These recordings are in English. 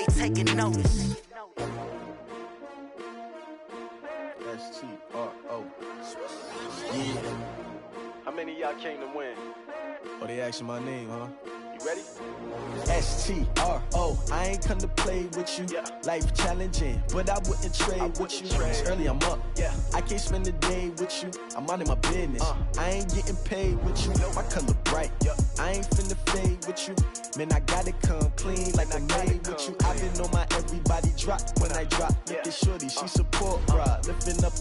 they taking notice. S-T-R-O. Yeah. How many of y'all came to win? Oh, they asking my name, huh? You ready? S-T-R-O. I ain't come to play with you. Yeah. Life challenging, but I wouldn't trade with you. It's early, I'm up. Yeah. I can't spend the day with you. I'm minding my business. I ain't getting paid with you. My color bright. Yeah. I ain't finna fade with you. Man, I gotta come clean like I made with you. I've been on my everybody drop when I drop. Look at shorty, she support ride. Lifting up,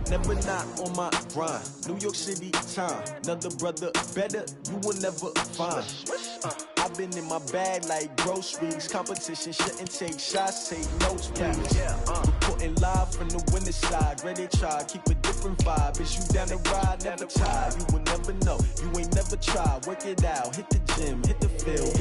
never not on my grind. New York City time. Another brother better, you will never find. I've been in my bag like groceries. Competition shouldn't take shots, take notes, please. Reporting live from the winning side. Ready to try, keep a different vibe. Is you down the ride, never tired. You will never know, you ain't never tried. Work it out, hit the gym, hit the field.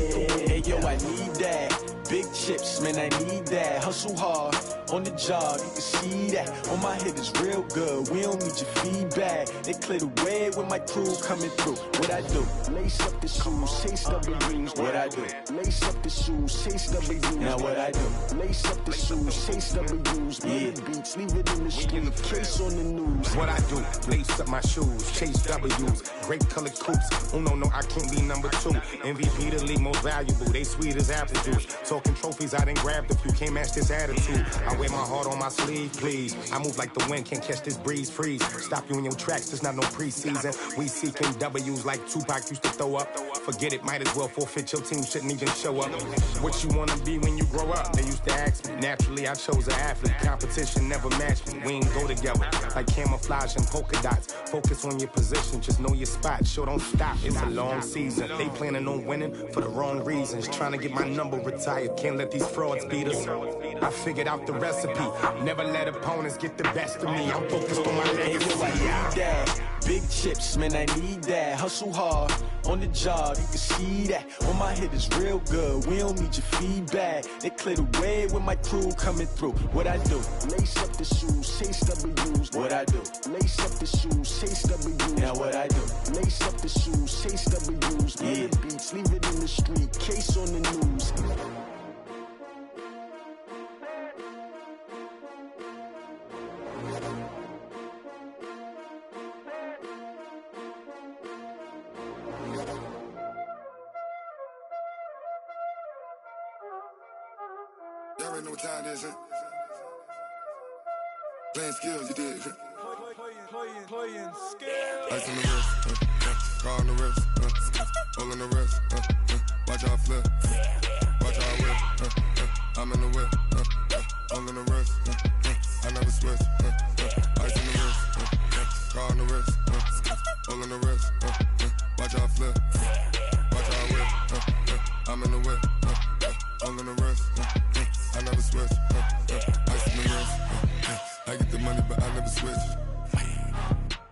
Hey yo, I need that. Big chips, man, I need that. Hustle hard, on the job, you can see that. On my head is real good, we don't need your feedback. They clear the way with my crew coming through. What I do? Lace up the shoes, chase W's. What I do? Lace up the shoes, chase W's. Now what I do? Lace up the shoes, chase W's. Yeah. Beats, leave it in the street, case on the news. What I do? Lace up my shoes, chase W's. Grape colored coops. Oh no, I can't be number 2. MVP the league most valuable. They sweet as apple juice. Talking trophies, I didn't grab the few. Can't match this attitude. I wear my heart on my sleeve, please. I move like the wind, can't catch this breeze, freeze. Stop you in your tracks, there's not no preseason. We seeking W's like Tupac used to throw up. Forget it, might as well forfeit, your team shouldn't even show up. What you wanna be when you grow up? They used to ask me. Naturally, I chose an athlete. Competition never matched me. We ain't go together like camouflage and polka dots. Focus on your position, just know your spot. Sure, don't stop, it's a long season. They planning on winning for the wrong reasons. Trying to get my number retired, can't let these frauds beat us. I figured out the recipe. Never let opponents get the best of me. I'm focused on my legacy. I need that. Big chips, man, I need that. Hustle hard, on the job, you can see that. On my head is real good, we don't need your feedback. They clear the way with my crew coming through. What I do? Lace up the shoes, chase W's. What I do? Lace up the shoes, chase W's. Now what I do? Lace up the shoes, chase W's. Yeah. Beats, leave it in the street, case on the news. Y'all already know what time it is, huh? Playing skills, you did, huh? Playing skills. Ice on the wrist, car on the wrist, hole on the wrist, watch how I flip, watch how I whip, I'm in the whip, hole on the wrist, I never switch, ice on the wrist, car on the wrist, hole on the wrist, watch how I flip, watch how I whip, I'm in the whip, hole on the wrist, I never switch, ice on the wrist, I get the money but I never switch.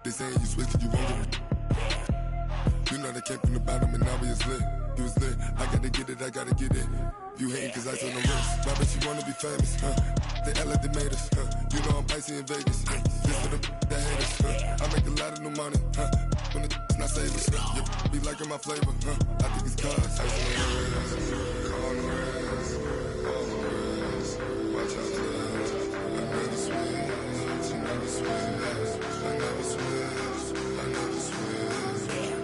They saying you switch it, you won't get it. You know they came from the bottom and now we is lit. You was lit, I gotta get it, I gotta get it. You hating cause ice on the wrist. Why bet you wanna be famous, They act like they made us, You know I'm icy in Vegas, Just for the that hate us, I make a lot of new money, When it's not savers, You be liking my flavor, I think it's cause ice on the wrist, on the wrist, on the wrist. Watch out for that. I never switch, I never switch. I never switch, I never switch.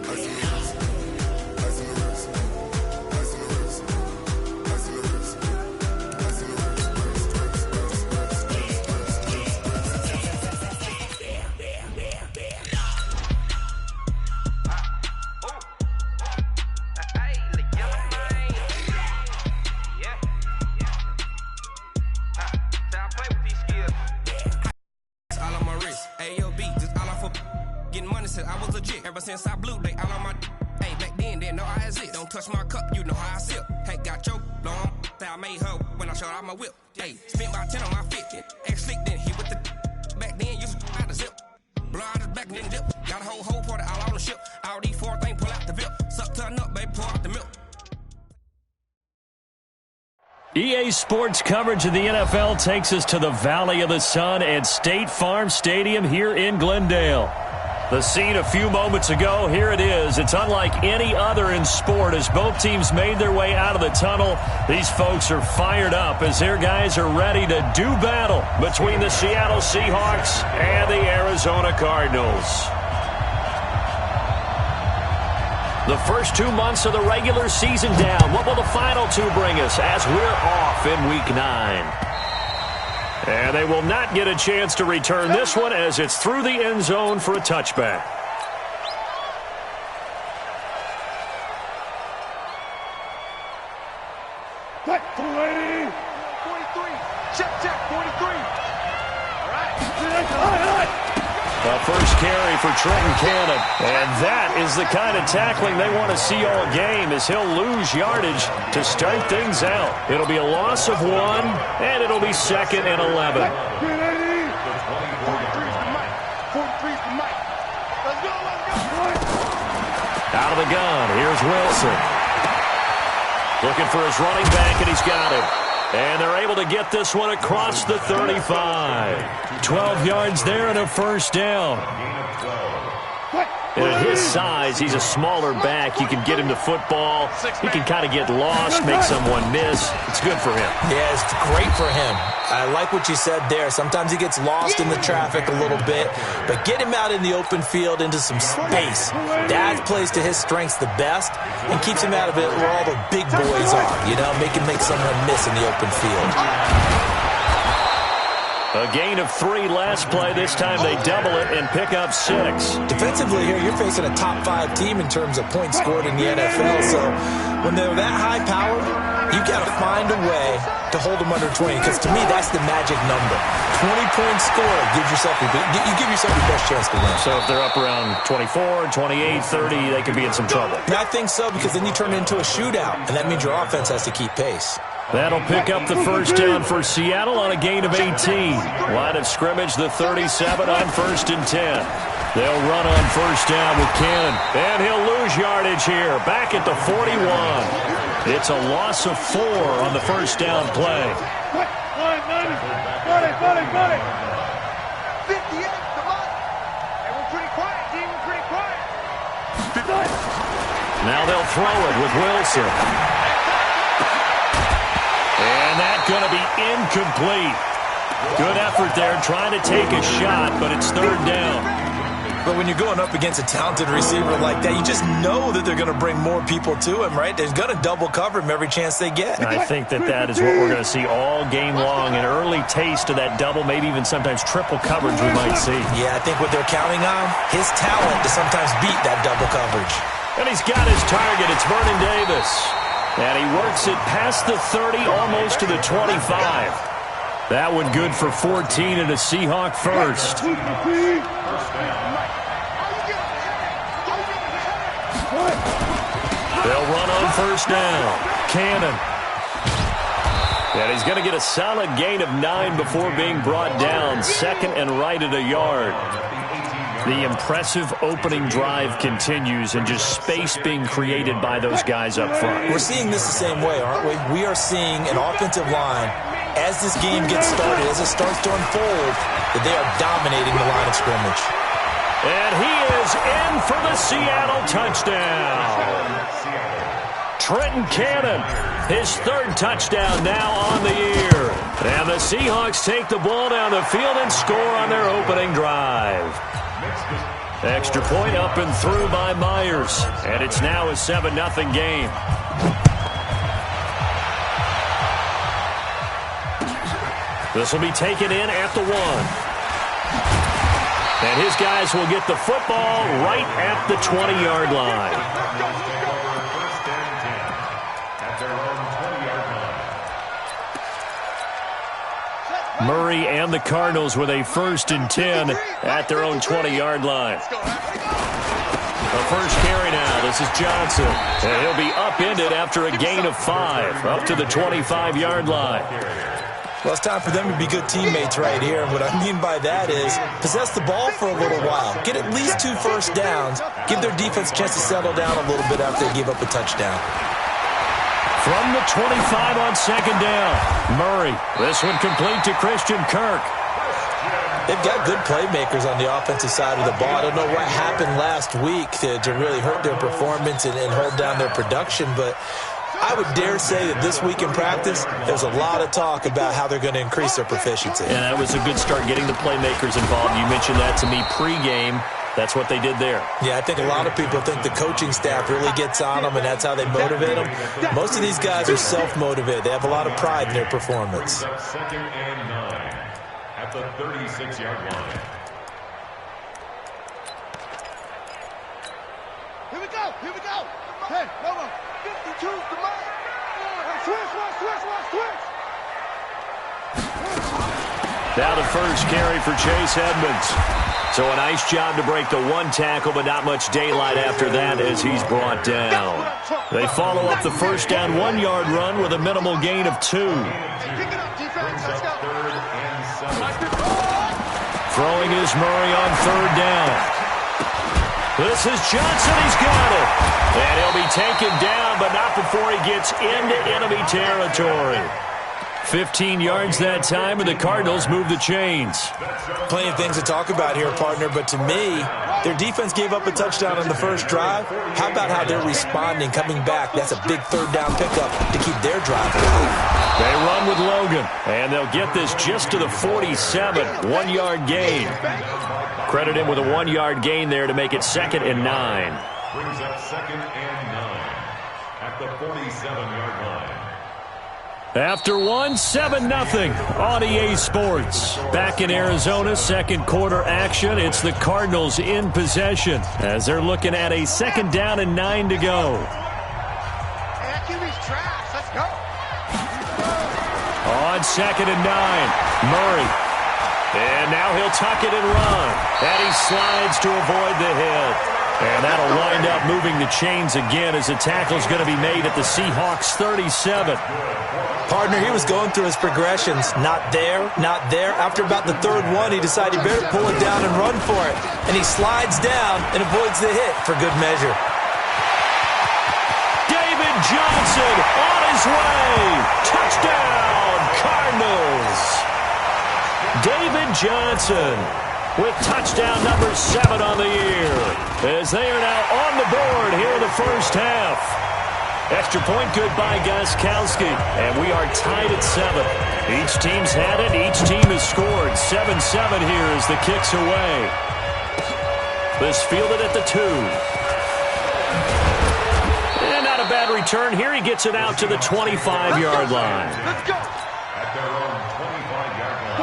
Ice on the wrist, ice on the wrist, ice on the wrist, ice on the wrist, ice on the I was legit ever since I blew they all on my hey back then didn't know I exist. Don't touch my cup, you know how I sip. Hey, got your long that I made her when I showed out my whip. Hey, spent about 10 on my fit. Ex slick then hit with the back then used to out the zip. Blow out his back and then dip. Got a whole party all on the ship. All these 4 things pull out the VIP. Suck to a nut, baby, pour out the milk. EA Sports coverage of the NFL takes us to the Valley of the Sun at State Farm Stadium here in Glendale. The scene a few moments ago, here it is. It's unlike any other in sport as both teams made their way out of the tunnel. These folks are fired up as their guys are ready to do battle between the Seattle Seahawks and the Arizona Cardinals. The first 2 months of the regular season down. What will the final two bring us as we're off in Week 9? And they will not get a chance to return this one as it's through the end zone for a touchback. Check, 43. Check, 43. All right. The first carry for Trenton Cannon. And that is the kind of tackling they want to see all game as he'll lose yardage to start things out. It'll be a loss of 1, and it'll be 2nd and 11. 43's the mic. 43's the mic. Let's go. Out of the gun, here's Wilson. Looking for his running back, and he's got him. And they're able to get this one across the 35. 12 yards there and a first down. And at his size, he's a smaller back. You can get him to football. He can kind of get lost, make someone miss. It's good for him. Yeah, it's great for him. I like what you said there. Sometimes he gets lost in the traffic a little bit, but get him out in the open field into some space. That plays to his strengths the best and keeps him out of it where all the big boys are, make someone miss in the open field. A gain of 3 last play. This time they double it and pick up 6. Defensively here, you're facing a top 5 team in terms of points scored in the NFL. So when they're that high powered, you've got to find a way to hold them under 20. Because to me, that's the magic number. 20 points scored gives yourself your best chance to win. So if they're up around 24, 28, 30, they could be in some trouble. And I think so, because then you turn it into a shootout, and that means your offense has to keep pace. That'll pick up the first down for Seattle on a gain of 18. Line of scrimmage, the 37 on 1st and 10. They'll run on first down with Cannon. And he'll lose yardage here. Back at the 41. It's a loss of 4 on the first down play. 58, come on. Hey, we're pretty quiet, team. We're pretty quiet. Now they'll throw it with Wilson. And that's going to be incomplete. Good effort there, trying to take a shot, but it's 3rd down. But when you're going up against a talented receiver like that, you just know that they're going to bring more people to him, right? They're going to double cover him every chance they get. I think that is what we're going to see all game long. An early taste of that double, maybe even sometimes triple coverage we might see. Yeah, I think what they're counting on, his talent to sometimes beat that double coverage. And he's got his target. It's Vernon Davis. And he works it past the 30, almost to the 25. That one good for 14 and a Seahawk first. They'll run on first down. Cannon. And he's going to get a solid gain of 9 before being brought down. 2nd and right at a yard. The impressive opening drive continues and just space being created by those guys up front. We're seeing this the same way, aren't we? We are seeing an offensive line, as this game gets started, as it starts to unfold, that they are dominating the line of scrimmage. And he is in for the Seattle touchdown. Trenton Cannon, his 3rd touchdown now on the year. And the Seahawks take the ball down the field and score on their opening drive. Extra point up and through by Myers. And it's now a 7-0 game. This will be taken in at the 1. And his guys will get the football right at the 20-yard line. Murray and the Cardinals with a 1st and 10 at their own 20-yard line. The first carry now. This is Johnson. And he'll be upended after a gain of 5 up to the 25-yard line. Well, it's time for them to be good teammates right here. And what I mean by that is possess the ball for a little while. Get at least 2 first downs. Give their defense a chance to settle down a little bit after they give up a touchdown. From the 25 on 2nd down. Murray. This one complete to Christian Kirk. They've got good playmakers on the offensive side of the ball. I don't know what happened last week to really hurt their performance and hold down their production, but I would dare say that this week in practice, there's a lot of talk about how they're going to increase their proficiency. And that was a good start, getting the playmakers involved. You mentioned that to me pregame. That's what they did there. Yeah, I think a lot of people think the coaching staff really gets on them, and that's how they motivate them. Most of these guys are self-motivated. They have a lot of pride in their performance. Second and 9 at the 36-yard line. Here we go. Here we go. Hey, no more. 52's the mark. Switch. Now the first carry for Chase Edmonds. So a nice job to break the one tackle, but not much daylight after that as he's brought down. They follow up the first down 1-yard run with a minimal gain of 2. Throwing is Murray on third down. This is Johnson. He's got it. And he'll be taken down, but not before he gets into enemy territory. 15 yards that time, and the Cardinals move the chains. Plenty of things to talk about here, partner, but to me, their defense gave up a touchdown on the first drive. How about how they're responding, coming back? That's a big third down pickup to keep their drive alive. They run with Logan, and they'll get this just to the 47, 1-yard gain. Credit him with a 1-yard gain there to make it 2nd and 9. Brings up 2nd and 9 at the 47-yard line. After 7-0 on EA Sports. Back in Arizona, second quarter action. It's the Cardinals in possession as they're looking at a 2nd down and 9 to go. Let's go. On 2nd and 9, Murray. And now he'll tuck it and run. And he slides to avoid the hit. And that'll wind up moving the chains again as the tackle's going to be made at the Seahawks 37. Partner, he was going through his progressions. Not there, not there. After about the third one, he decided he better pull it down and run for it. And he slides down and avoids the hit for good measure. David Johnson on his way. Touchdown, Cardinals. David Johnson with touchdown number 7 on the year as they are now on the board here in the first half. Extra point good by Gostkowski, and we are tied at 7. Each team's had it. Each team has scored. 7-7 here as the kick's away. This fielded at the 2. And not a bad return here. He gets it out to the 25-yard line. Let's go.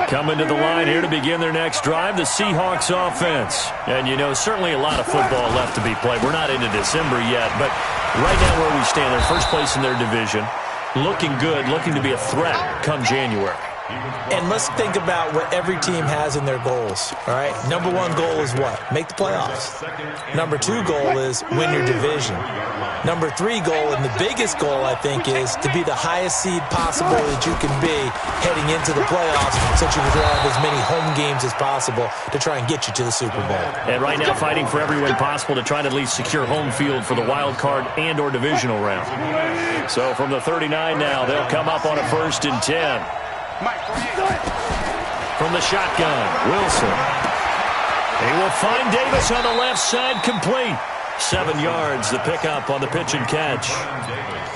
Coming to the line here to begin their next drive, the Seahawks offense. And, you know, certainly a lot of football left to be played. We're not into December yet, but right now where we stand, they're first place in their division. Looking good, looking to be a threat come January. And let's think about what every team has in their goals, all right? Number 1 goal is what? Make the playoffs. Number 2 goal is win your division. Number 3 goal, and the biggest goal, I think, is to be the highest seed possible that you can be heading into the playoffs so that you can have as many home games as possible to try and get you to the Super Bowl. And right now fighting for every way possible to try to at least secure home field for the wild card and or divisional round. So from the 39 now, they'll come up on a 1st and 10. From the shotgun, Wilson. He will find Davis on the left side, complete. 7 yards, the pickup on the pitch and catch.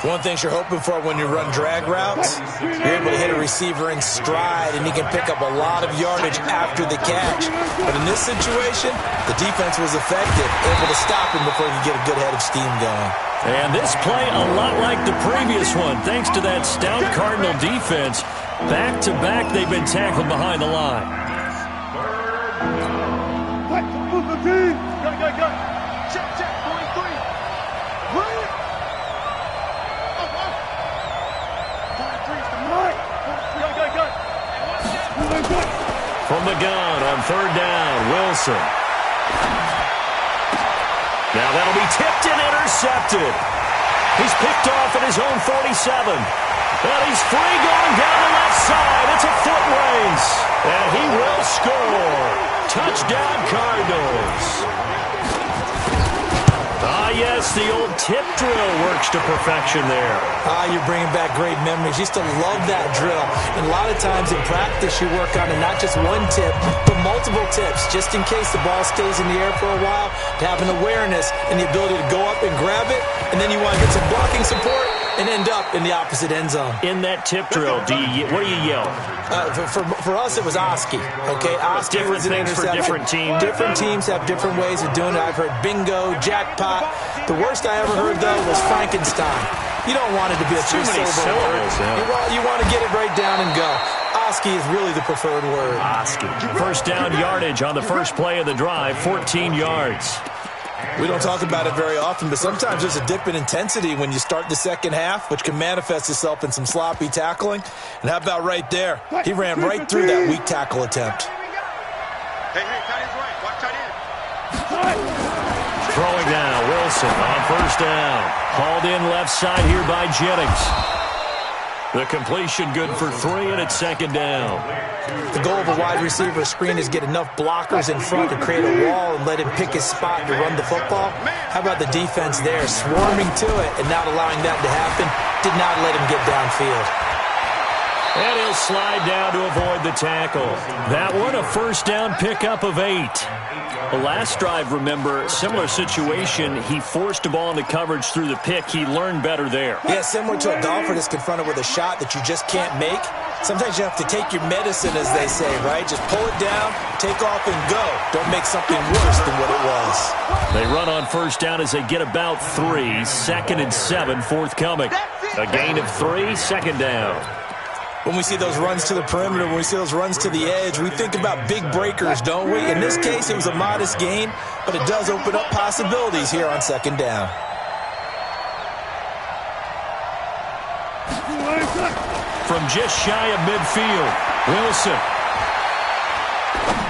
One thing you're hoping for when you run drag routes, you're able to hit a receiver in stride, and he can pick up a lot of yardage after the catch. But in this situation, the defense was effective, able to stop him before he could get a good head of steam going. And this play a lot like the previous one, thanks to that stout Cardinal defense. Back-to-back, they've been tackled behind the line. Go. Check, 43. Right. From the gun on 3rd down, Wilson. Now that'll be tipped and intercepted. He's picked off at his own 47. And he's free going down the left side. It's a foot race. And he will score. Touchdown, Cardinals. Ah, yes, the old tip drill works to perfection there. You're bringing back great memories. Used to love that drill. And a lot of times in practice, you work on it, not just one tip, but multiple tips, just in case the ball stays in the air for a while, to have an awareness and the ability to go up and grab it, and then you want to get some blocking support and end up in the opposite end zone. In that tip drill, what do you yell? For us, it was Oski. Okay, Oski was an interception. For different teams. Different teams have different ways of doing it. I've heard bingo, jackpot. The worst I ever heard, though, was Frankenstein. You don't want it to be a three-syllable word. You want to get it right down and go. Oski is really the preferred word. Oski. First down yardage on the first play of the drive, 14 yards. We don't talk about it very often, but sometimes there's a dip in intensity when you start the second half, which can manifest itself in some sloppy tackling. And how about right there? He ran right through that weak tackle attempt. Hey, tight end's right. Watch tight end. Throwing down, Wilson on first down. Hauled in left side here by Jennings. The completion good for 3, and it's second down. The goal of a wide receiver screen is get enough blockers in front to create a wall and let him pick his spot to run the football. How about the defense there, swarming to it and not allowing that to happen? Did not let him get downfield. And he'll slide down to avoid the tackle. That one, a first down pickup of 8. The last drive, remember, similar situation. He forced a ball into coverage through the pick. He learned better there. Yeah, similar to a golfer that's confronted with a shot that you just can't make. Sometimes you have to take your medicine, as they say, right? Just pull it down, take off, and go. Don't make something worse than what it was. They run on first down as they get about 3. 2nd and 7 forthcoming. A gain of 3, second down. When we see those runs to the perimeter, when we see those runs to the edge, we think about big breakers, don't we? In this case, it was a modest gain, but it does open up possibilities here on second down. From just shy of midfield, Wilson.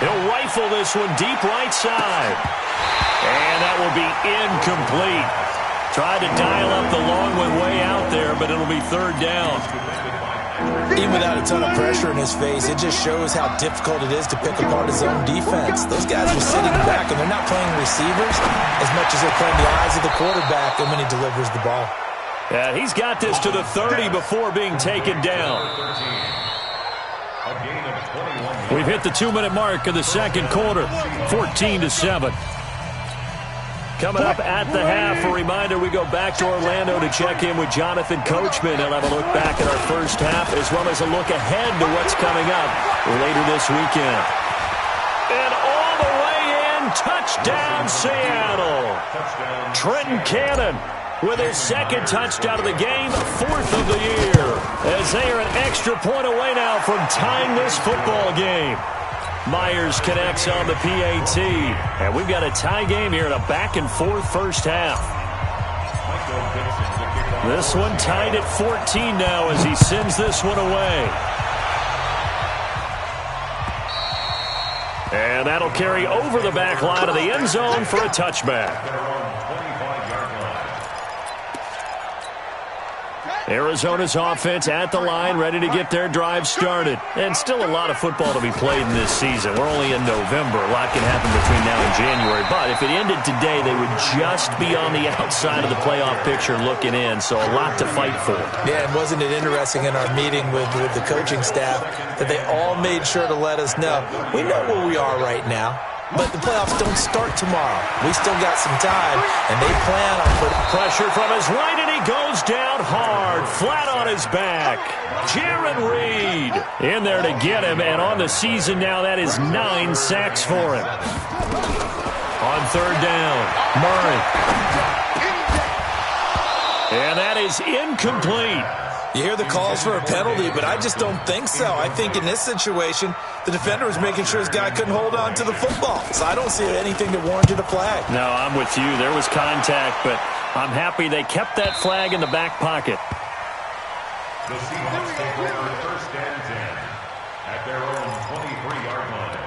He'll rifle this one deep right side. And that will be incomplete. Tried to dial up the long one way out there, but it'll be third down. Even without a ton of pressure in his face, it just shows how difficult it is to pick apart his own defense. Those guys are sitting back, and they're not playing receivers as much as they're playing the eyes of the quarterback and when he delivers the ball. Yeah, he's got this to the 30 before being taken down. We've hit the 2-minute mark of the second quarter, 14-7. Coming up at the half, a reminder, we go back to Orlando to check in with Jonathan Coachman. He'll have a look back at our first half as well as a look ahead to what's coming up later this weekend. And all the way in, touchdown Seattle. Trenton Cannon with his second touchdown of the game, 4th of the year. As they are an extra point away now from tying this football game. Myers connects on the PAT. And we've got a tie game here in a back-and-forth first half. This one tied at 14 now as he sends this one away. And that'll carry over the back line of the end zone for a touchback. Arizona's offense at the line, ready to get their drive started. And still a lot of football to be played in this season. We're only in November. A lot can happen between now and January. But if it ended today, they would just be on the outside of the playoff picture looking in. So a lot to fight for. Yeah, and wasn't it interesting in our meeting with the coaching staff that they all made sure to let us know, we know where we are right now. But the playoffs don't start tomorrow. We still got some time, and they plan on putting pressure from his right, and he goes down hard, flat on his back. Jaron Reed in there to get him, and on the season now, that is 9 sacks for him. On third down, Murray. And that is incomplete. You hear the calls for a penalty, but I just don't think so. I think in this situation, the defender was making sure his guy couldn't hold on to the football. So I don't see anything that warranted a flag. No, I'm with you. There was contact, but I'm happy they kept that flag in the back pocket. The Seahawks take over first and 10 at their own 23-yard line.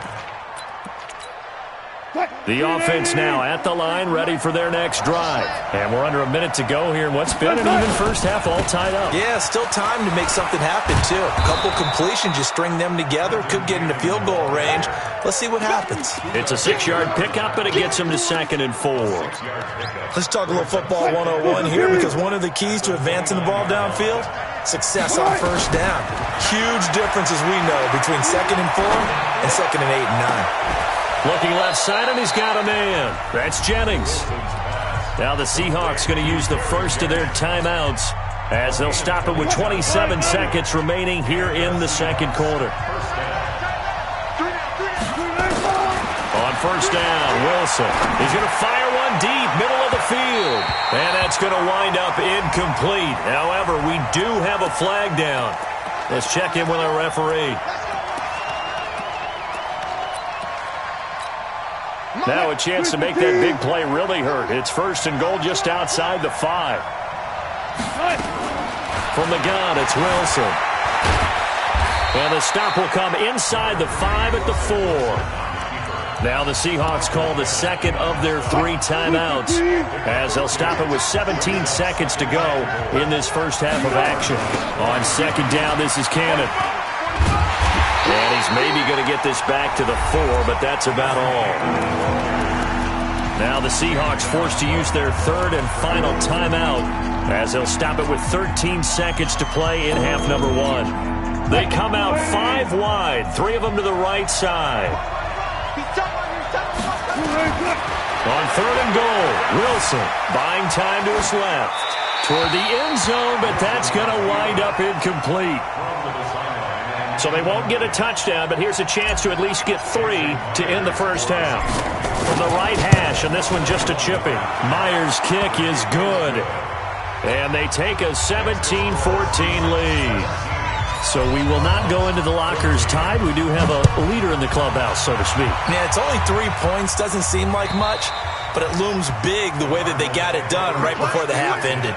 The offense now at the line, ready for their next drive. And we're under a minute to go here in what's been an even first half, all tied up. Yeah, still time to make something happen, too. A couple completions, you string them together, could get into field goal range. Let's see what happens. It's a 6-yard pickup, and it gets them to 2nd and 4. Let's talk a little football 101 here, because one of the keys to advancing the ball downfield, success on first down. Huge difference, as we know, between 2nd and 4 and 2nd and 8 and 9. Looking left side, and he's got a man. That's Jennings. Now the Seahawks going to use the first of their timeouts as they'll stop it with 27 seconds remaining here in the second quarter. On first down, Wilson. He's going to fire one deep, middle of the field. And that's going to wind up incomplete. However, we do have a flag down. Let's check in with our referee. Now a chance to make that big play really hurt. It's 1st and goal just outside the 5. From the gun, it's Wilson. And the stop will come inside the 5 at the 4. Now the Seahawks call the second of their 3 timeouts as they'll stop it with 17 seconds to go in this first half of action. On 2nd down, this is Cannon. And he's maybe going to get this back to the 4, but that's about all. Now the Seahawks forced to use their 3rd and final timeout as they'll stop it with 13 seconds to play in half number 1. They come out 5 wide, 3 of them to the right side. On 3rd and goal, Wilson buying time to his left. Toward the end zone, but that's going to wind up incomplete. So they won't get a touchdown, but here's a chance to at least get 3 to end the first half. From the right hash, and this one just a chipping. Myers' kick is good. And they take a 17-14 lead. So we will not go into the lockers tied. We do have a leader in the clubhouse, so to speak. Yeah, it's only 3 points. Doesn't seem like much, but it looms big the way that they got it done right before the half ended.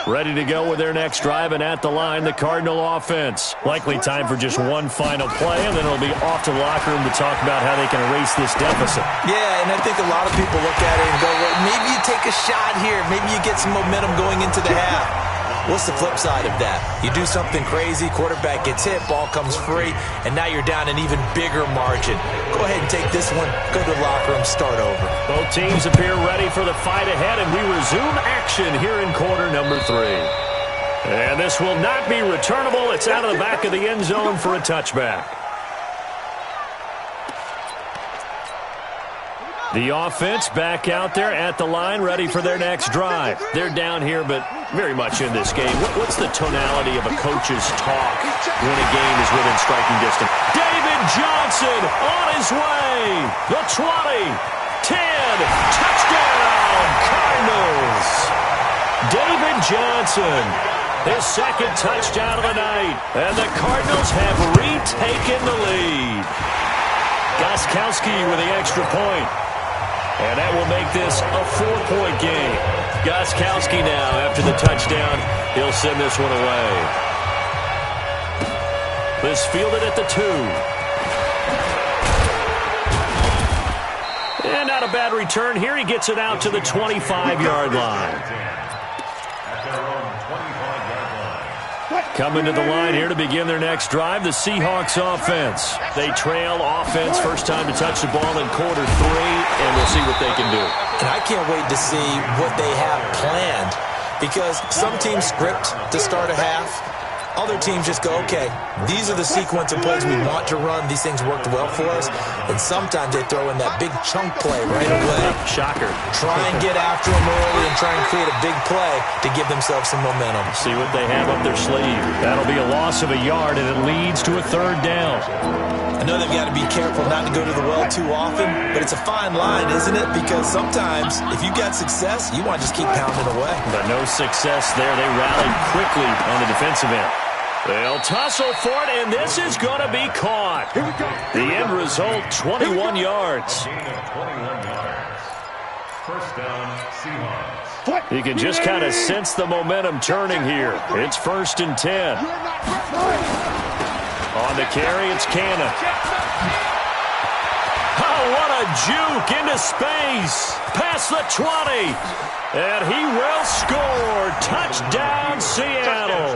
Ready to go with their next drive, and at the line, the Cardinal offense. Likely time for just one final play, and then it'll be off to the locker room to talk about how they can erase this deficit. Yeah, and I think a lot of people look at it and go, well, maybe you take a shot here. Maybe you get some momentum going into the half. What's the flip side of that? You do something crazy, quarterback gets hit, ball comes free, and now you're down an even bigger margin. Go ahead and take this one, go to the locker room, start over. Both teams appear ready for the fight ahead, and we resume action here in quarter number 3. And this will not be returnable. It's out of the back of the end zone for a touchback. The offense back out there at the line, ready for their next drive. They're down here, but very much in this game. What's the tonality of a coach's talk when a game is within striking distance? David Johnson on his way. The 20, 10, touchdown, Cardinals. David Johnson, his 2nd touchdown of the night. And the Cardinals have retaken the lead. Gostkowski with the extra point. And that will make this a 4-point game. Gostkowski now, after the touchdown, he'll send this one away. This fielded at the 2. And not a bad return here. He gets it out to the 25-yard line. Coming to the line here to begin their next drive, the Seahawks offense. They trail offense, first time to touch the ball in quarter 3, and we'll see what they can do. And I can't wait to see what they have planned, because some teams script to start a half. Other teams just go, okay, these are the sequence of plays we want to run. These things worked well for us. And sometimes they throw in that big chunk play right away. Shocker. Try and get after them early and try and create a big play to give themselves some momentum. See what they have up their sleeve. That'll be a loss of a yard, and it leads to a 3rd down. I know they've got to be careful not to go to the well too often, but it's a fine line, isn't it? Because sometimes, if you got success, you want to just keep pounding away. But no success there. They rallied quickly on the defensive end. They'll tussle for it, and this is going to be caught. Here we go. The end result, 21 yards. First down, Seahawks. You can just kind of sense the momentum turning here. It's 1st and 10. On the carry, it's Cannon. Oh, what a juke into space. Past the 20. And he will score. Touchdown, Seattle.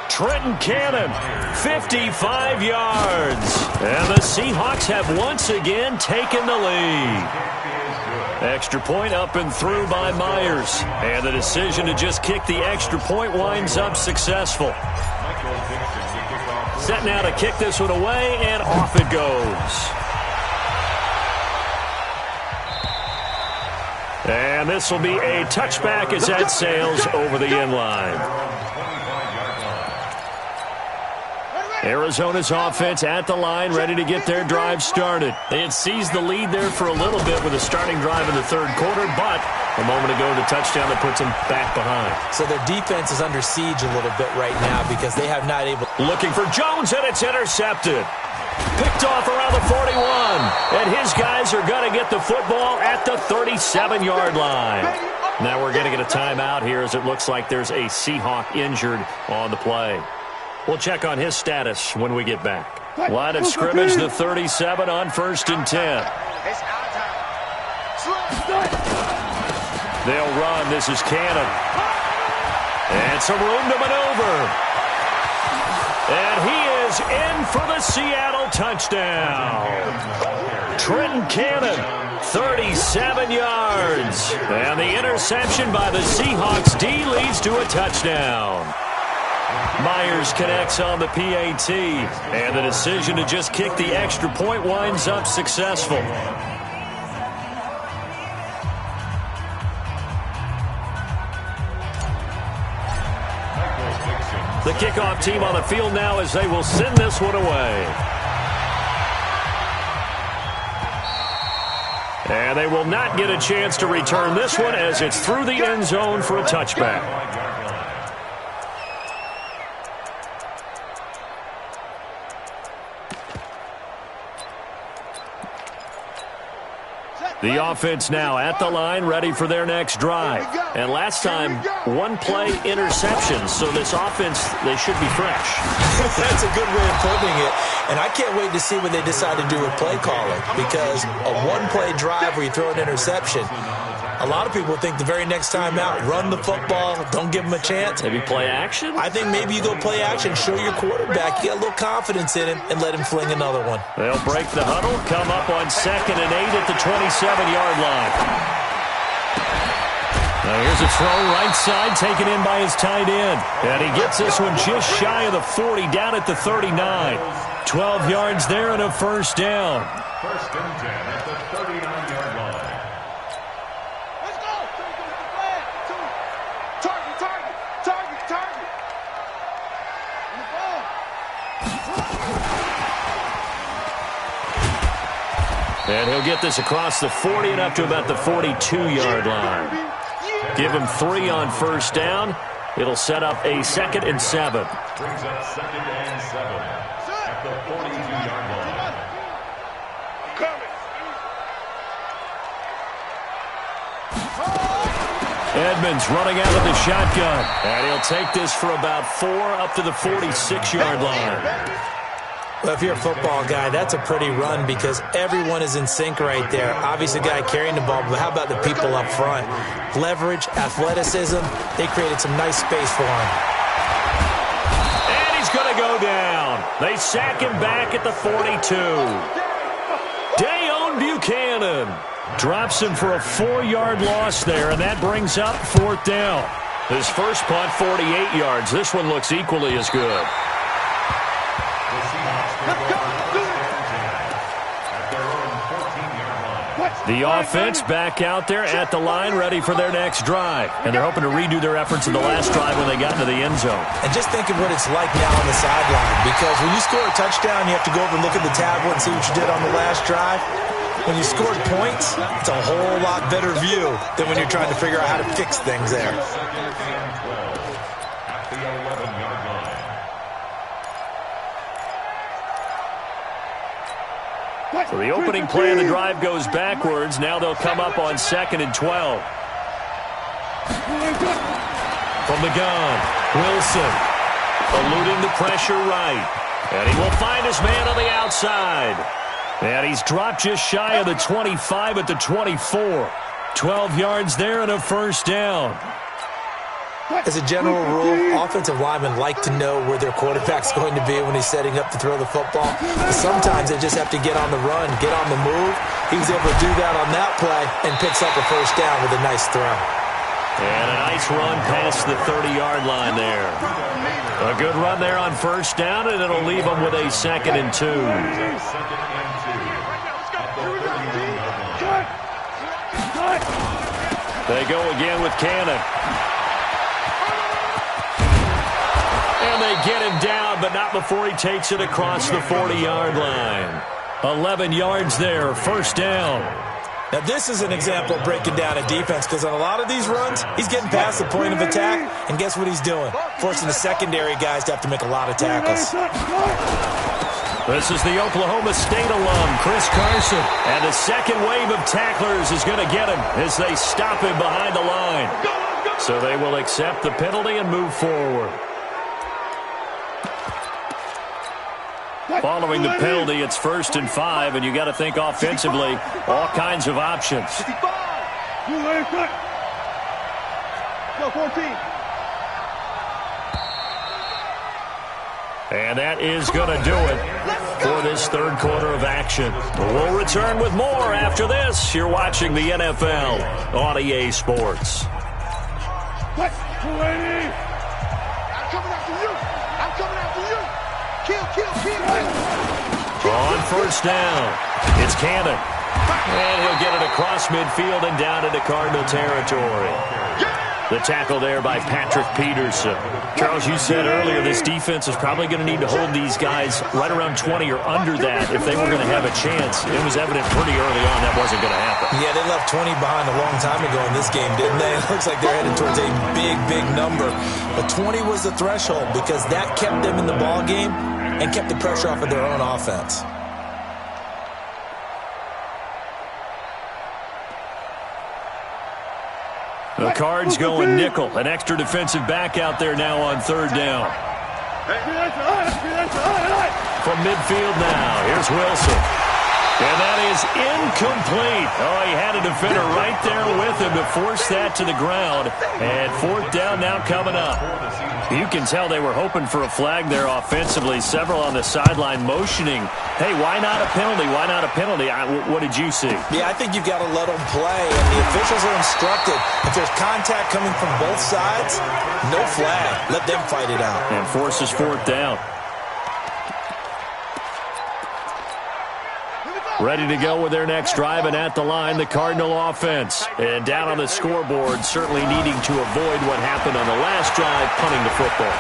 Trenton Cannon, 55 yards. And the Seahawks have once again taken the lead. Extra point up and through by Myers. And the decision to just kick the extra point winds up successful. Set now to kick this one away, and off it goes. And this will be a touchback as that sails over the end line. Arizona's offense at the line, ready to get their drive started. They had seized the lead there for a little bit with a starting drive in the third quarter, but a moment ago, the touchdown that puts them back behind. So their defense is under siege a little bit right now because they have not able... Looking for Jones, and it's intercepted. Picked off around the 41, and his guys are going to get the football at the 37-yard line. Now we're going to get a timeout here as it looks like there's a Seahawk injured on the play. We'll check on his status when we get back. Line of scrimmage, the 37 on 1st and 10. They'll run. This is Cannon. And some room to maneuver. And he is in for the Seattle touchdown. Trenton Cannon, 37 yards. And the interception by the Seahawks D leads to a touchdown. Myers connects on the PAT. And the decision to just kick the extra point winds up successful. The kickoff team on the field now as they will send this one away. And they will not get a chance to return this one as it's through the end zone for a touchback. The offense now at the line, ready for their next drive. And last time, one-play interceptions. So this offense, they should be fresh. That's a good way of putting it. And I can't wait to see what they decide to do with play calling. Because a one-play drive where you throw an interception, a lot of people think the very next time out, run the football, don't give them a chance. Maybe play action? I think maybe you go play action, show your quarterback, you get a little confidence in him, and let him fling another one. They'll break the huddle, come up on 2nd and 8 at the 27-yard line. Now here's a throw right side, taken in by his tight end. And he gets this one just shy of the 40, down at the 39. 12 yards there and a first down. 1st and 10 at the 39-yard line. And he'll get this across the 40 and up to about the 42-yard line. Give him 3 on first down. It'll set up a 2nd and 7. Brings up 2nd and 7 at the 42-yard line. Edmonds running out of the shotgun. And he'll take this for about 4 up to the 46-yard line. Well, if you're a football guy, that's a pretty run because everyone is in sync right there. Obviously, the guy carrying the ball, but how about the people up front? Leverage, athleticism, they created some nice space for him. And he's going to go down. They sack him back at the 42. Dayon Buchanan drops him for a 4-yard loss there, and that brings up 4th down. His first punt, 48 yards. This one looks equally as good. The offense back out there at the line, ready for their next drive. And they're hoping to redo their efforts in the last drive when they got into the end zone. And just think of what it's like now on the sideline. Because when you score a touchdown, you have to go over and look at the tablet and see what you did on the last drive. When you scored points, it's a whole lot better view than when you're trying to figure out how to fix things there. So the opening play of the drive goes backwards. Now they'll come up on 2nd and 12. From the gun, Wilson eluding the pressure right. And he will find his man on the outside. And he's dropped just shy of the 25 at the 24. 12 yards there and a first down. As a general rule, offensive linemen like to know where their quarterback's going to be when he's setting up to throw the football. But sometimes they just have to get on the run, get on the move. He was able to do that on that play and picks up a first down with a nice throw. And a nice run past the 30-yard line there. A good run there on first down, and it'll leave them with a 2nd and 2. They go again with Cannon. And they get him down, but not before he takes it across the 40-yard line. 11 yards there, first down. Now, this is an example of breaking down a defense because on a lot of these runs, he's getting past the point of attack, and guess what he's doing? Forcing the secondary guys to have to make a lot of tackles. This is the Oklahoma State alum, Chris Carson. And the second wave of tacklers is going to get him as they stop him behind the line. So they will accept the penalty and move forward. Following the penalty, it's 1st and 5, and you got to think offensively, all kinds of options. And that is going to do it for this third quarter of action. We'll return with more after this. You're watching the NFL on EA Sports. I'm coming after you. I'm coming after you. Kill. On first down, it's Cannon. And he'll get it across midfield and down into Cardinal territory. The tackle there by Patrick Peterson. Charles, you said earlier this defense is probably going to need to hold these guys right around 20 or under that if they were going to have a chance. It was evident pretty early on that wasn't going to happen. Yeah, they left 20 behind a long time ago in this game, didn't they? It looks like they're headed towards a big number. But 20 was the threshold because that kept them in the ball game and kept the pressure off of their own offense. The Cards going nickel. An extra defensive back out there now on third down. From midfield now, here's Wilson. And that is incomplete. Oh, he had a defender right there with him to force that to the ground. And fourth down now coming up. You can tell they were hoping for a flag there offensively. Several on the sideline motioning. Hey, why not a penalty? Why not a penalty? What did you see? Yeah, I think you've got to let them play. And the officials are instructed, if there's contact coming from both sides, no flag. Let them fight it out. And forces fourth down. Ready to go with their next drive, and at the line, the Cardinal offense. And down on the scoreboard, certainly needing to avoid what happened on the last drive, punting the football.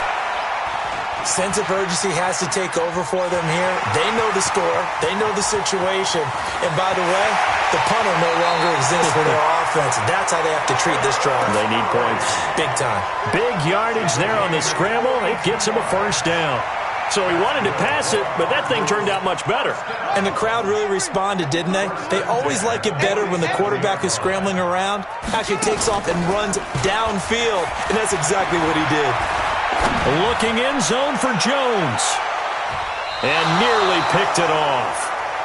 Sense of urgency has to take over for them here. They know the score. They know the situation. And by the way, the punter no longer exists for their offense. That's how they have to treat this drive. They need points. Big time. Big yardage there on the scramble. It gets him a first down. So he wanted to pass it, but that thing turned out much better. And the crowd really responded, didn't they? They always like it better when the quarterback is scrambling around, actually takes off and runs downfield, and that's exactly what he did. Looking in zone for Jones. And nearly picked it off.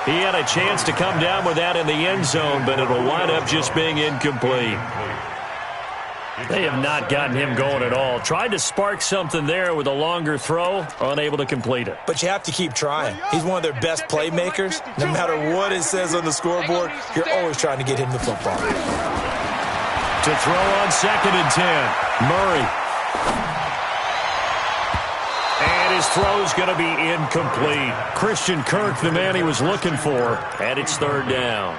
He had a chance to come down with that in the end zone, but it'll wind up just being incomplete. They have not gotten him going at all. Tried to spark something there with a longer throw, unable to complete it. But you have to keep trying. He's one of their best playmakers. No matter what it says on the scoreboard, you're always trying to get him the football. To throw on 2nd and 10, Murray. And his throw's going to be incomplete. Christian Kirk, the man he was looking for, and it's third down.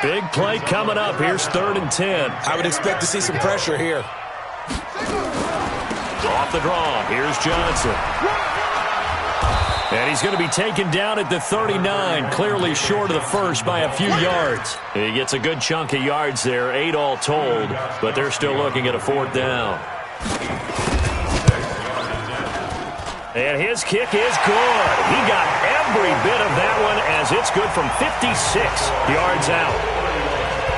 Big play coming up. Here's 3rd and 10. I would expect to see some pressure here. Off the draw. Here's Johnson. And he's going to be taken down at the 39, clearly short of the first by a few yards. He gets a good chunk of yards there, 8 all told, but they're still looking at a fourth down. And his kick is good. He got every bit of that one as it's good from 56 yards out.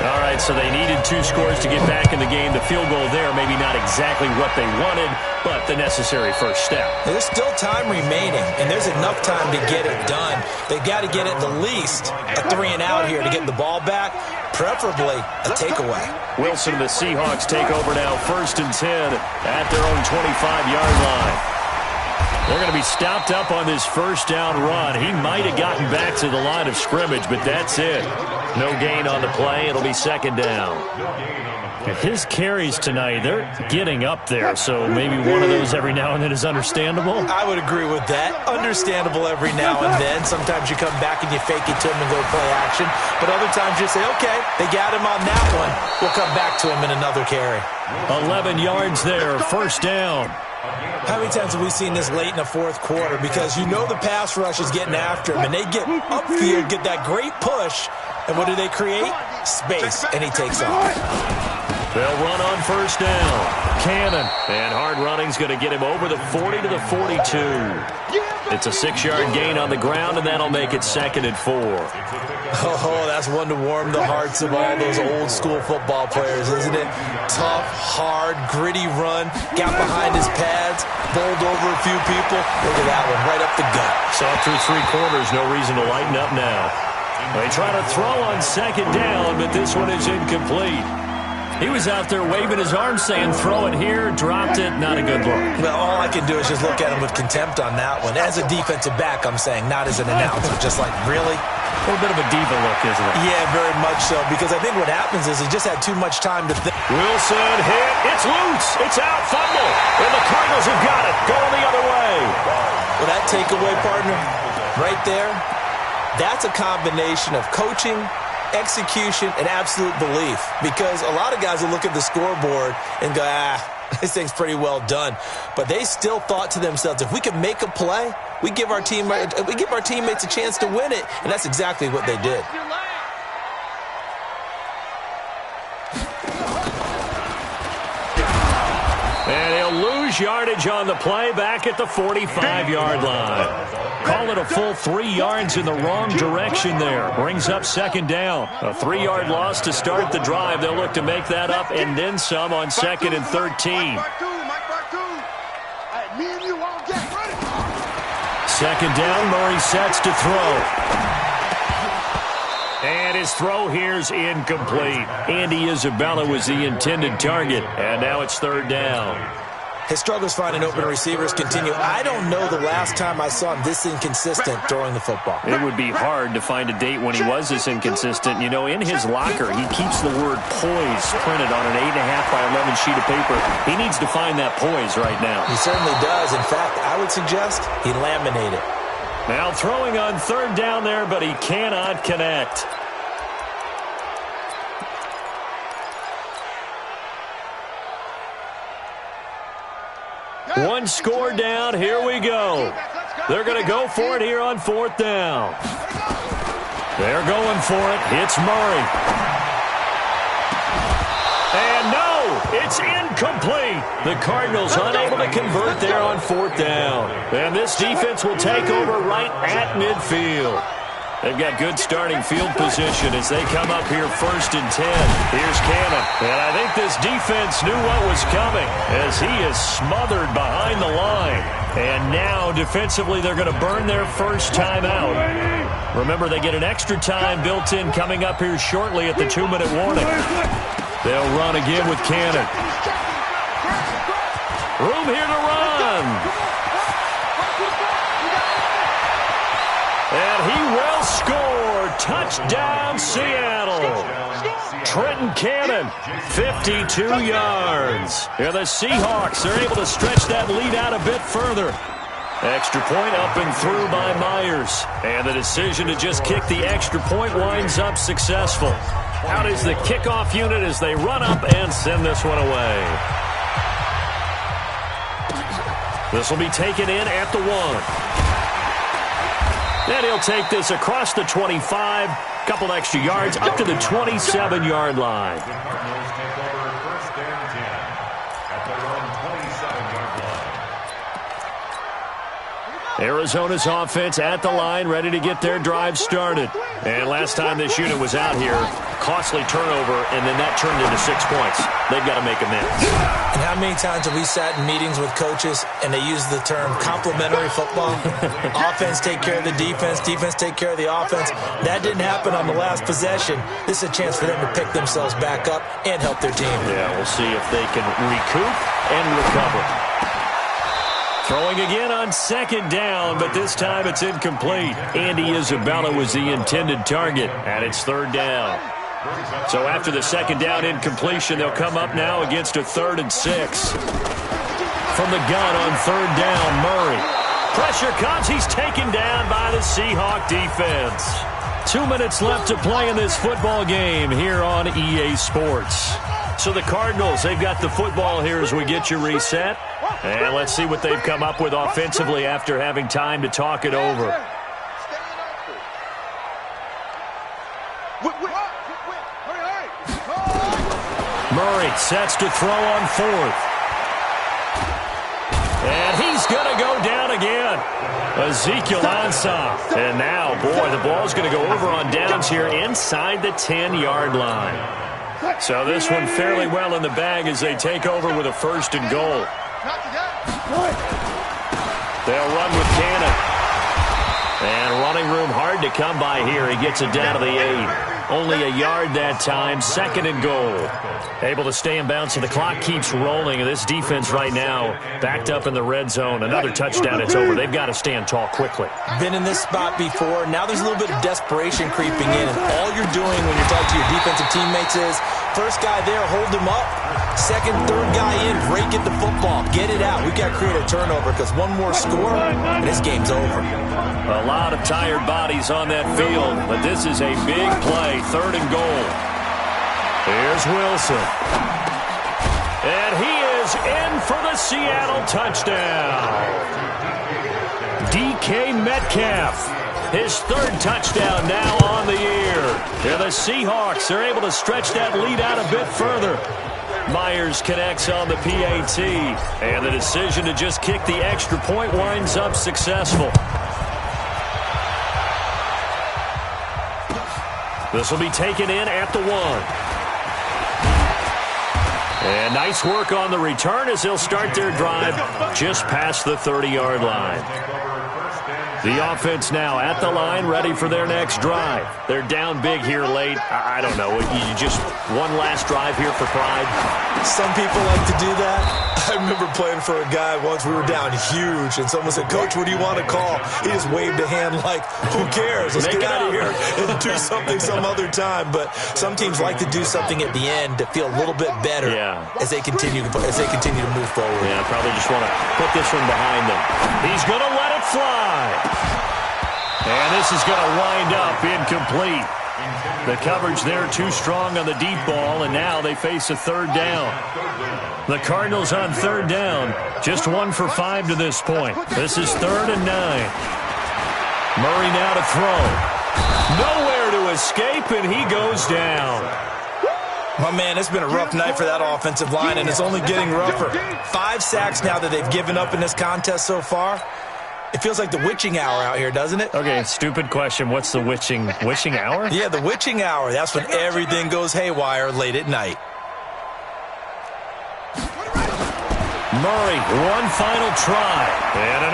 All right, so they needed 2 scores to get back in the game. The field goal there, maybe not exactly what they wanted, but the necessary first step. There's still time remaining, and there's enough time to get it done. They've got to get at the least a 3 and out here to get the ball back, preferably a takeaway. Wilson and the Seahawks take over now, 1st and 10 at their own 25-yard line. They're going to be stopped up on this first down run. He might have gotten back to the line of scrimmage, but that's it. No gain on the play. It'll be 2nd down. His carries tonight, they're getting up there, so maybe one of those every now and then is understandable. I would agree with that. Understandable every now and then. Sometimes you come back and you fake it to him and go play action, but other times you say, okay, they got him on that one. We'll come back to him in another carry. 11 yards there, 1st down. How many times have we seen this late in the 4th quarter? Because you know the pass rush is getting after him, and they get upfield, get that great push, and what do they create? Space, and he takes off. They'll run on 1st down. Cannon, and hard running's going to get him over the 40 to the 42. It's a 6-yard gain on the ground, and that'll make it 2nd and 4. Oh, that's one to warm the hearts of all those old-school football players, isn't it? Tough, hard, gritty run, got behind his pads, bowled over a few people. Look at that one, right up the gut. Saw through 3 quarters, no reason to lighten up now. They try to throw on 2nd down, but this one is incomplete. He was out there waving his arms saying, throw it here, dropped it, not a good look. Well, all I can do is just look at him with contempt on that one. As a defensive back, I'm saying, not as an announcer. Just like, really? A little bit of a diva look, isn't it? Yeah, very much so, because I think what happens is he just had too much time to think. Wilson hit, it's loose, it's out, fumble, and the Cardinals have got it, going the other way. Well, that takeaway, partner, right there, that's a combination of coaching, execution, and absolute belief, because a lot of guys will look at the scoreboard and go, this thing's pretty well done, but they still thought to themselves, if we can make a play, we give our teammates a chance to win it, and that's exactly what they did. And he'll lose yardage on the play back at the 45-yard line. Call it a full 3 yards in the wrong direction there. Brings up 2nd down. A 3-yard loss to start the drive. They'll look to make that up and then some on 2nd and 13. 2nd down, Murray sets to throw. And his throw here's incomplete. Andy Isabella was the intended target, and now it's 3rd down. His struggles finding open receivers continue. I don't know the last time I saw him this inconsistent throwing the football. It would be hard to find a date when he was this inconsistent. You know, in his locker, he keeps the word poise printed on an 8.5 by 11 sheet of paper. He needs to find that poise right now. He certainly does. In fact, I would suggest he laminate it. Now throwing on 3rd down there, but he cannot connect. One score down. Here we go. They're going to go for it here on 4th down. They're going for it. It's Murray. And no, it's incomplete. The Cardinals unable to convert there on 4th down. And this defense will take over right at midfield. They've got good starting field position as they come up here 1st and 10. Here's Cannon. And I think this defense knew what was coming as he is smothered behind the line. And now defensively they're going to burn their first time out. Remember, they get an extra time built in coming up here shortly at the 2-minute warning. They'll run again with Cannon. Room here to run. And he will score. Touchdown, Seattle. Trenton Cannon, 52 yards. And the Seahawks are able to stretch that lead out a bit further. Extra point up and through by Myers. And the decision to just kick the extra point winds up successful. Out is the kickoff unit as they run up and send this one away. This will be taken in at the 1. And he'll take this across the 25, couple extra yards, up to the 27-yard line. Arizona's offense at the line, ready to get their drive started. And last time this unit was out here, costly turnover, and then that turned into 6 points. They've got to make amends. And how many times have we sat in meetings with coaches and they use the term complementary football? Offense take care of the defense, defense take care of the offense. That didn't happen on the last possession. This is a chance for them to pick themselves back up and help their team. Yeah, we'll see if they can recoup and recover. Throwing again on second down, but this time it's incomplete. Andy Isabella was the intended target, and it's third down. So after the second down incompletion, they'll come up now against a 3rd and 6. From the gun on third down, Murray. Pressure comes. He's taken down by the Seahawk defense. 2 minutes left to play in this football game here on EA Sports. So the Cardinals, they've got the football here as we get you reset. And let's see what they've come up with offensively after having time to talk it over. Murray sets to throw on 4th. And he's going to go down again. Ezekiel Ansah. And now, boy, the ball's going to go over on downs here inside the 10-yard line. So this one fairly well in the bag as they take over with a 1st and goal. They'll run with Cannon. And running room hard to come by here. He gets it down to the 8. Only a yard that time, 2nd and goal. Able to stay in bounds, so the clock keeps rolling. And this defense right now backed up in the red zone. Another touchdown, it's over. They've got to stand tall quickly. Been in this spot before. Now there's a little bit of desperation creeping in. And all you're doing when you're talking to your defensive teammates is, first guy there, hold him up. Second, third guy in, break it the football. Get it out. We've got to create a turnover because one more score, and this game's over. A lot of tired bodies on that field, but this is a big play. 3rd and goal. Here's Wilson. And he is in for the Seattle touchdown. DK Metcalf. His 3rd touchdown now on the year. Yeah, the Seahawks are able to stretch that lead out a bit further. Myers connects on the PAT. And the decision to just kick the extra point winds up successful. This will be taken in at the 1. And nice work on the return as they'll start their drive just past the 30-yard line. The offense now at the line, ready for their next drive. They're down big here late. I don't know. You just one last drive here for pride. Some people like to do that. I remember playing for a guy once. We were down huge, and someone said, "Coach, what do you want to call?" He just waved a hand like, "Who cares? Let's get out of here and do something some other time." But some teams like to do something at the end to feel a little bit better as they continue to move forward. Yeah, probably just want to put this one behind them. He's going to let it fly. And this is going to wind up incomplete. The coverage there too strong on the deep ball, and now they face a 3rd down. The Cardinals on 3rd down, just 1 for 5 to this point. This is 3rd and 9. Murray now to throw. Nowhere to escape, and he goes down. My man, it's been a rough night for that offensive line, and it's only getting rougher. 5 sacks now that they've given up in this contest so far. It feels like the witching hour out here, doesn't it? Okay, stupid question. What's the witching hour? Yeah, the witching hour. That's when everything goes haywire late at night. Murray, one final try. And